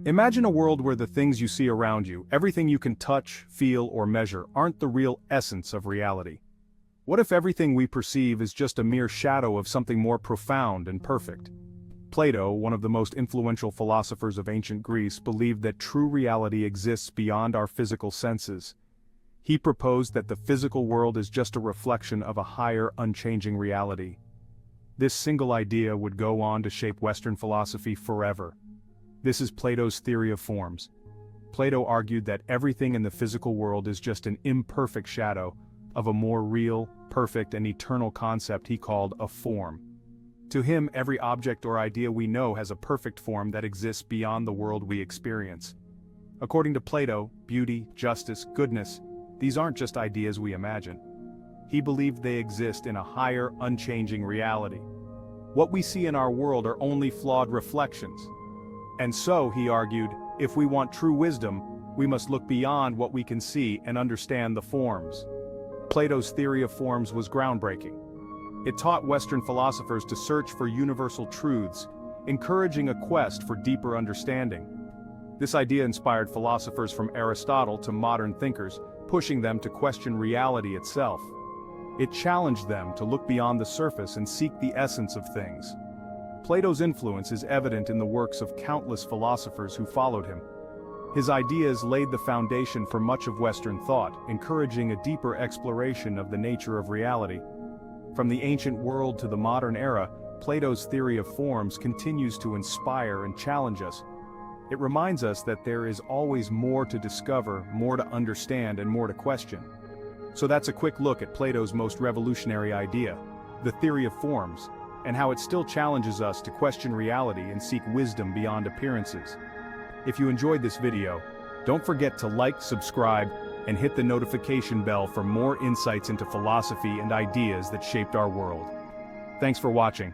Imagine a world where the things you see around you, everything you can touch, feel, or measure, aren't the real essence of reality. What if everything we perceive is just a mere shadow of something more profound and perfect? Plato, one of the most influential philosophers of ancient Greece, believed that true reality exists beyond our physical senses. He proposed that the physical world is just a reflection of a higher, unchanging reality. This single idea would go on to shape Western philosophy forever. This is Plato's theory of forms. Plato argued that everything in the physical world is just an imperfect shadow of a more real, perfect, and eternal concept he called a form. To him, every object or idea we know has a perfect form that exists beyond the world we experience. According to Plato, beauty, justice, goodness, these aren't just ideas we imagine. He believed they exist in a higher, unchanging reality. What we see in our world are only flawed reflections. And so, he argued, if we want true wisdom, we must look beyond what we can see and understand the forms. Plato's theory of forms was groundbreaking. It taught Western philosophers to search for universal truths, encouraging a quest for deeper understanding. This idea inspired philosophers from Aristotle to modern thinkers, pushing them to question reality itself. It challenged them to look beyond the surface and seek the essence of things. Plato's influence is evident in the works of countless philosophers who followed him. His ideas laid the foundation for much of Western thought, encouraging a deeper exploration of the nature of reality. From the ancient world to the modern era, Plato's theory of forms continues to inspire and challenge us. It reminds us that there is always more to discover, more to understand, and more to question. So that's a quick look at Plato's most revolutionary idea, the theory of forms, and how it still challenges us to question reality and seek wisdom beyond appearances. If you enjoyed this video, don't forget to like, subscribe, and hit the notification bell for more insights into philosophy and ideas that shaped our world. Thanks for watching.